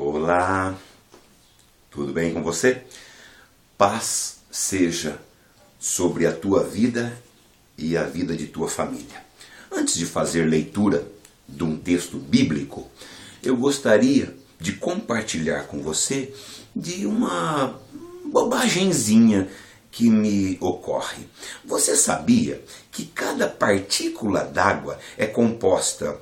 Olá, tudo bem com você? Paz seja sobre a tua vida e a vida de tua família. Antes de fazer leitura de um texto bíblico, eu gostaria de compartilhar com você de uma bobagenzinha que me ocorre. Você sabia que cada partícula d'água é composta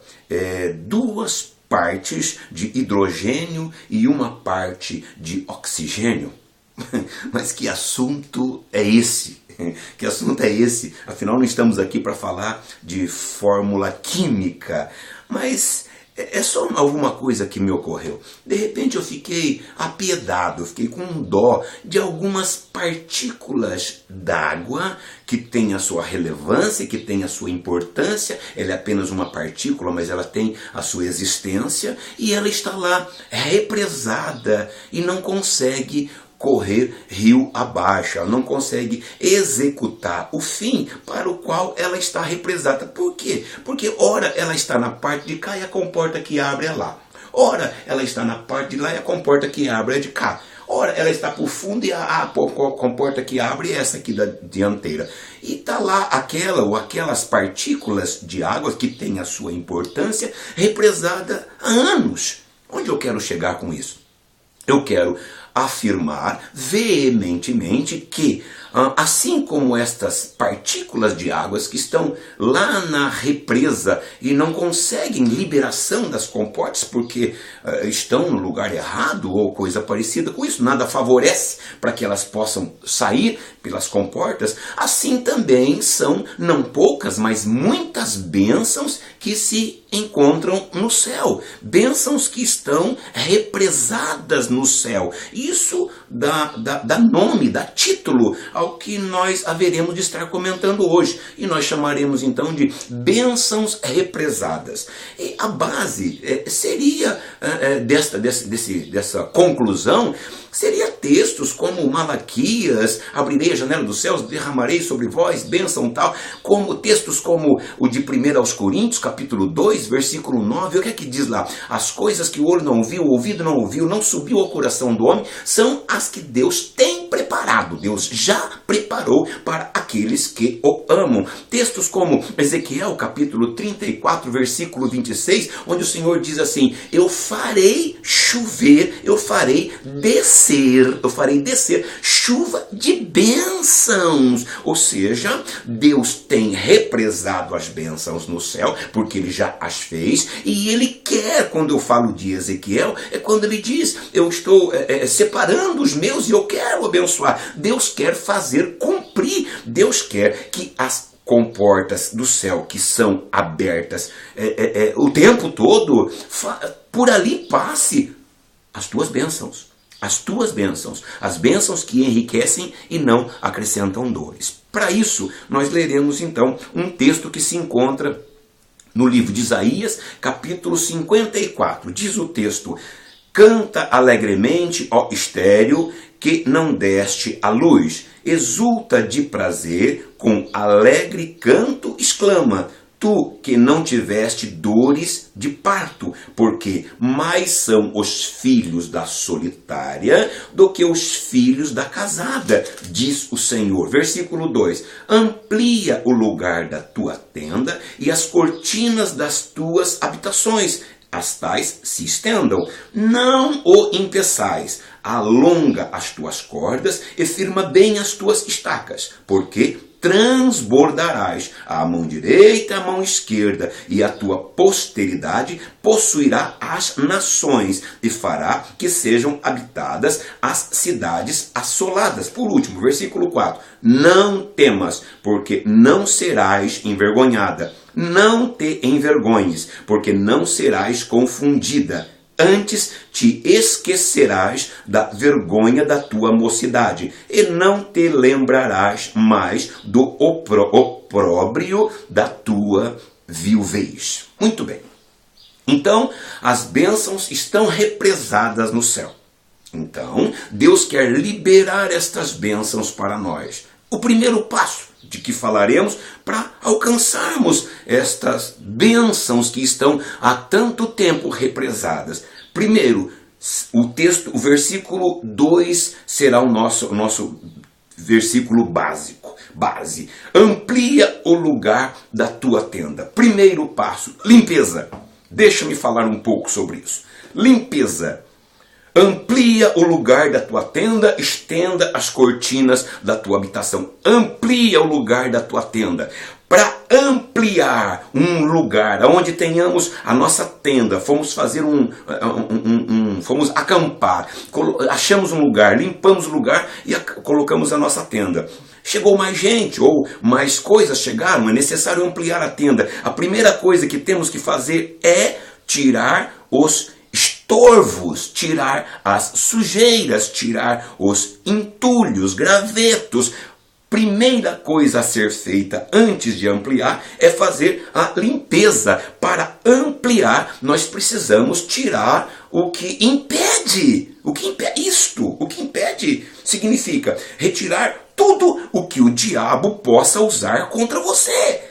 duas partes de hidrogênio e uma parte de oxigênio? Mas que assunto é esse? Que assunto é esse? Afinal, não estamos aqui para falar de fórmula química, mas é só alguma coisa que me ocorreu. De repente eu fiquei apiedado, eu fiquei com dó de algumas partículas d'água que têm a sua relevância, que têm a sua importância. Ela é apenas uma partícula, mas ela tem a sua existência e ela está lá represada e não consegue correr rio abaixo, ela não consegue executar o fim para o qual ela está represada. Por quê? Porque ora ela está na parte de cá e a comporta que abre é lá. Ora ela está na parte de lá e a comporta que abre é de cá. Ora ela está por fundo e a comporta que abre é essa aqui da dianteira. E está lá aquela ou aquelas partículas de água que têm a sua importância represada há anos. Onde eu quero chegar com isso? Eu quero afirmar veementemente que, assim como estas partículas de águas que estão lá na represa e não conseguem liberação das comportas porque estão no lugar errado ou coisa parecida com isso, nada favorece para que elas possam sair pelas comportas, assim também são não poucas, mas muitas bênçãos que se encontram no céu, bênçãos que estão represadas no céu. Isso dá nome, dá título ao que nós haveremos de estar comentando hoje, e nós chamaremos então de bênçãos represadas. E a base seria dessa conclusão, seria textos como Malaquias, abrirei a janela dos céus, derramarei sobre vós bênção tal, como textos como o de 1 aos Coríntios, capítulo 2, versículo 9, o que é que diz lá? As coisas que o olho não viu, o ouvido não ouviu, não subiu ao coração do homem, são as que Deus tem preparado, Deus já preparou para aqueles que o amam. Textos como Ezequiel, capítulo 34, versículo 26, onde o Senhor diz assim: eu farei chover, eu farei descer chuva de bênçãos. Ou seja, Deus tem represado as bênçãos no céu, porque Ele já as fez, e Ele quer, quando eu falo de Ezequiel, é quando Ele diz, eu estou separando os meus e eu quero abençoar. Deus quer fazer cumprir, Deus quer que as comportas do céu que são abertas o tempo todo, por ali passe as tuas bênçãos. As tuas bênçãos, as bênçãos que enriquecem e não acrescentam dores. Para isso, nós leremos então um texto que se encontra no livro de Isaías, capítulo 54. Diz o texto: canta alegremente, ó estéril, que não deste a luz. Exulta de prazer, com alegre canto exclama: tu que não tiveste dores de parto, porque mais são os filhos da solitária do que os filhos da casada, diz o Senhor. Versículo 2: amplia o lugar da tua tenda e as cortinas das tuas habitações, as tais se estendam. Não o impeçais, alonga as tuas cordas e firma bem as tuas estacas, porque transbordarás a mão direita e a mão esquerda, e a tua posteridade possuirá as nações, e fará que sejam habitadas as cidades assoladas. Por último, versículo 4: não temas, porque não serás envergonhada. Não te envergonhes, porque não serás confundida. Antes te esquecerás da vergonha da tua mocidade, e não te lembrarás mais do opróbrio da tua viuvez. Muito bem. Então, as bênçãos estão represadas no céu. Então, Deus quer liberar estas bênçãos para nós. O primeiro passo de que falaremos para alcançarmos estas bênçãos que estão há tanto tempo represadas. Primeiro, O texto, o versículo 2 será o nosso versículo base. Amplia o lugar da tua tenda. Primeiro passo, limpeza. Deixa-me falar um pouco sobre isso. Limpeza. Amplia o lugar da tua tenda, estenda as cortinas da tua habitação. Amplia o lugar da tua tenda. Para ampliar um lugar onde tenhamos a nossa tenda, fomos fazer fomos acampar, achamos um lugar, limpamos o lugar e colocamos a nossa tenda. Chegou mais gente ou mais coisas chegaram, é necessário ampliar a tenda. A primeira coisa que temos que fazer é tirar os estorvos, tirar as sujeiras, tirar os entulhos, gravetos. Primeira coisa a ser feita antes de ampliar é fazer a limpeza. Para ampliar, nós precisamos tirar o que impede. O que impede isto? O que impede significa retirar tudo o que o diabo possa usar contra você.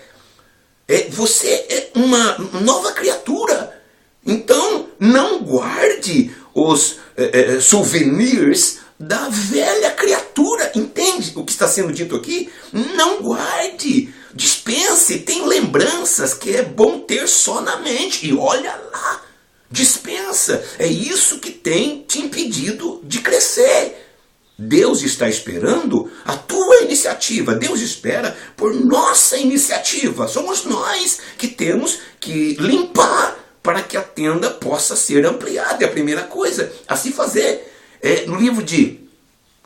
Você é uma nova criatura. Então, não guarde os souvenirs da velha criatura. Entende o que está sendo dito aqui? Não guarde, dispense, tem lembranças que é bom ter só na mente. E olha lá, dispensa. É isso que tem te impedido de crescer. Deus está esperando a tua iniciativa. Deus espera por nossa iniciativa. Somos nós que temos que limpar para que a tenda possa ser ampliada. É a primeira coisa a se fazer. No livro de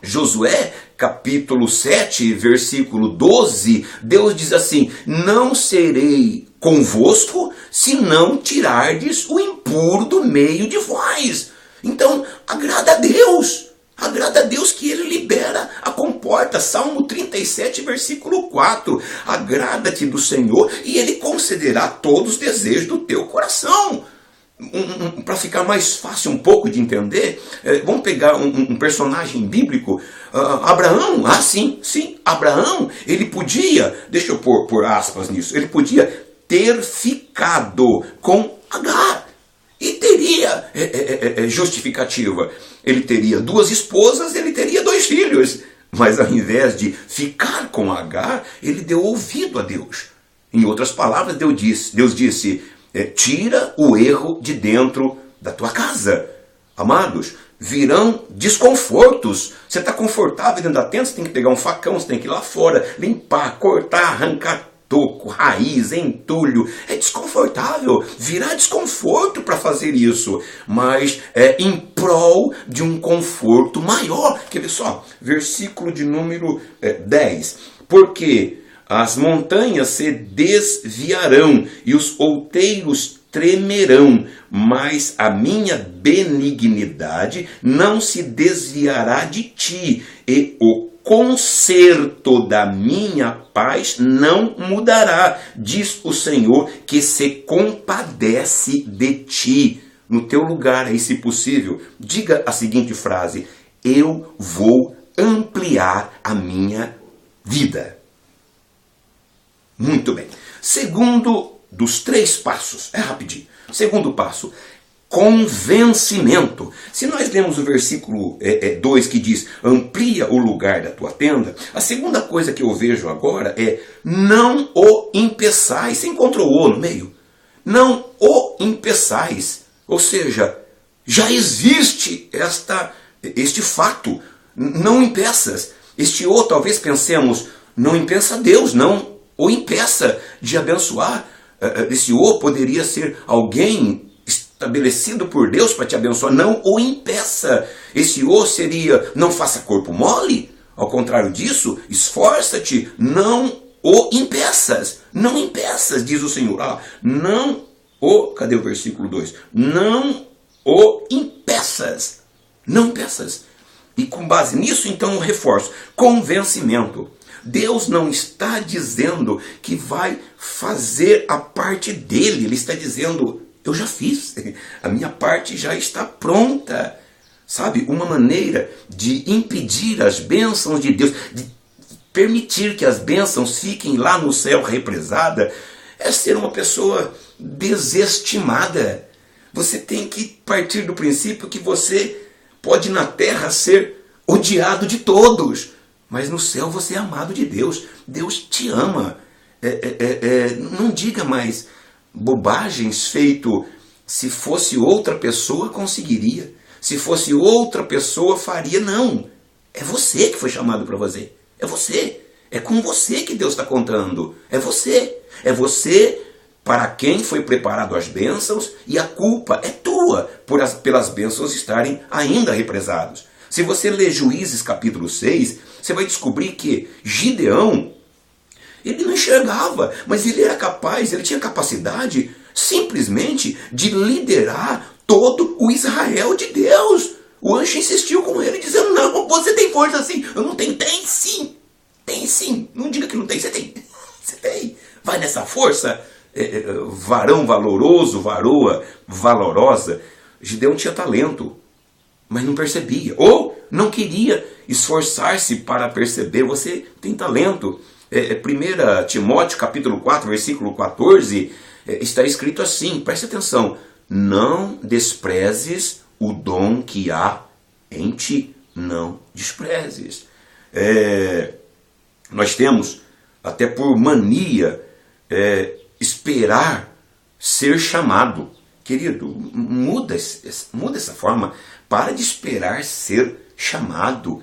Josué, capítulo 7, versículo 12, Deus diz assim: não serei convosco se não tirardes o impuro do meio de vós. Então, agrada a Deus. Agrada a Deus que Ele libera a comporta. Salmo 37, versículo 4. Agrada-te do Senhor e Ele concederá todos os desejos do teu coração. Para ficar mais fácil um pouco de entender, vamos pegar um personagem bíblico, Abraão. Sim, Abraão, ele podia, deixa eu pôr aspas nisso, ele podia ter ficado com Agar. E teria justificativa. Ele teria 2 esposas, ele teria 2 filhos. Mas ao invés de ficar com Agar, ele deu ouvido a Deus. Em outras palavras, Deus disse: tira o erro de dentro da tua casa. Amados, virão desconfortos. Você está confortável dentro da tenda, você tem que pegar um facão, você tem que ir lá fora, limpar, cortar, arrancar toco, raiz, entulho. É desconfortável, virá desconforto para fazer isso, mas é em prol de um conforto maior. Quer ver só? Versículo de número 10. Porque as montanhas se desviarão e os outeiros tremerão, mas a minha benignidade não se desviará de ti, e o conserto da minha paz não mudará, diz o Senhor, que se compadece de ti. No teu lugar aí, se possível, diga a seguinte frase: eu vou ampliar a minha vida. Muito bem. Segundo dos 3 passos, é rapidinho. Segundo passo, convencimento. Se nós lemos o versículo 2 que diz: amplia o lugar da tua tenda, a segunda coisa que eu vejo agora é: não o impeçais. Você encontrou o no meio? Não o impeçais. Ou seja, já existe este fato. Não impeças. Este o, talvez pensemos, não impeça Deus, não o impeça de abençoar. Esse o poderia ser alguém estabelecido por Deus para te abençoar. Não o impeça. Esse o seria: não faça corpo mole. Ao contrário disso, esforça-te, não o impeças. Não impeças, diz o Senhor. Não o, cadê o versículo 2? Não o impeças. Não impeças. E com base nisso, então, eu reforço: convencimento. Deus não está dizendo que vai fazer a parte dele. Ele está dizendo: eu já fiz, a minha parte já está pronta. Sabe, uma maneira de impedir as bênçãos de Deus, de permitir que as bênçãos fiquem lá no céu represada, é ser uma pessoa desestimada. Você tem que partir do princípio que você pode na terra ser odiado de todos, mas no céu você é amado de Deus. Deus te ama. Não diga mais bobagens feito se fosse outra pessoa conseguiria, se fosse outra pessoa faria. Não, é você que foi chamado para fazer, é você, é com você que Deus está contando, é você para quem foi preparado as bênçãos, e a culpa é tua pelas bênçãos estarem ainda represados. Se você ler Juízes capítulo 6, você vai descobrir que Gideão, ele não enxergava, mas ele era capaz, ele tinha capacidade simplesmente de liderar todo o Israel de Deus. O anjo insistiu com ele, dizendo, não, você tem força assim. Eu não tenho. Tem sim, tem sim. Não diga que não tem, você tem. Você tem. Vai nessa força, varão valoroso, varoa valorosa. Gideão tinha talento, mas não percebia, ou não queria esforçar-se para perceber. Você tem talento. 1 Timóteo capítulo 4, versículo 14, está escrito assim, preste atenção: não desprezes o dom que há em ti, não desprezes. Nós temos, até por mania, esperar ser chamado. Querido, muda essa forma. Para de esperar ser chamado.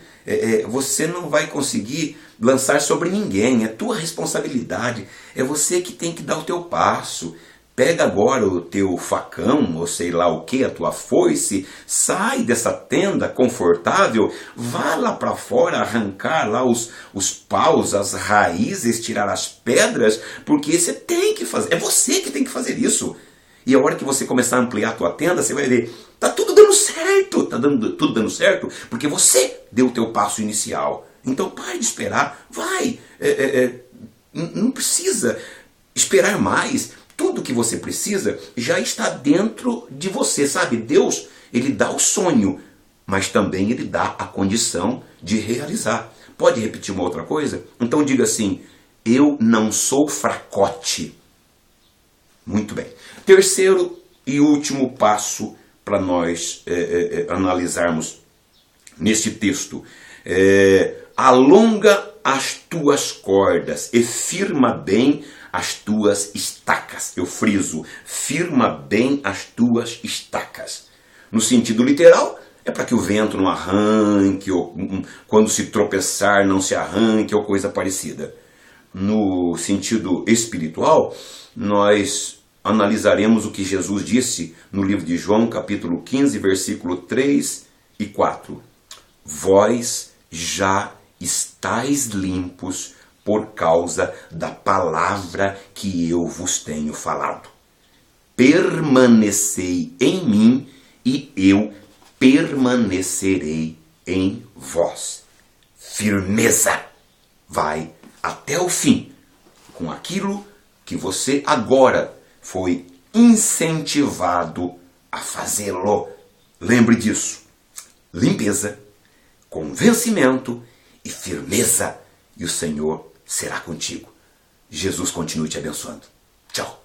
Você não vai conseguir lançar sobre ninguém. É tua responsabilidade. É você que tem que dar o teu passo. Pega agora o teu facão, ou sei lá o que, a tua foice, sai dessa tenda confortável, vá lá para fora arrancar lá os paus, as raízes, tirar as pedras, porque você tem que fazer. É você que tem que fazer isso. E a hora que você começar a ampliar a tua tenda, você vai ver, tá tudo dando certo. Tá tudo dando certo porque você deu o teu passo inicial. Então pare de esperar, vai. Não precisa esperar mais. Tudo que você precisa já está dentro de você, sabe? Deus, ele dá o sonho, mas também ele dá a condição de realizar. Pode repetir uma outra coisa? Então diga assim, eu não sou fracote. Muito bem. Terceiro e último passo para nós analisarmos neste texto. Alonga as tuas cordas e firma bem as tuas estacas. Eu friso, firma bem as tuas estacas. No sentido literal, é para que o vento não arranque, ou quando se tropeçar não se arranque, ou coisa parecida. No sentido espiritual, nós analisaremos o que Jesus disse no livro de João, capítulo 15, versículo 3 e 4. Vós já estáis limpos por causa da palavra que eu vos tenho falado. Permanecei em mim e eu permanecerei em vós. Firmeza. Vai até o fim com aquilo que você agora foi incentivado a fazê-lo. Lembre disso. Limpeza, convencimento e firmeza. E o Senhor será contigo. Jesus continue te abençoando. Tchau.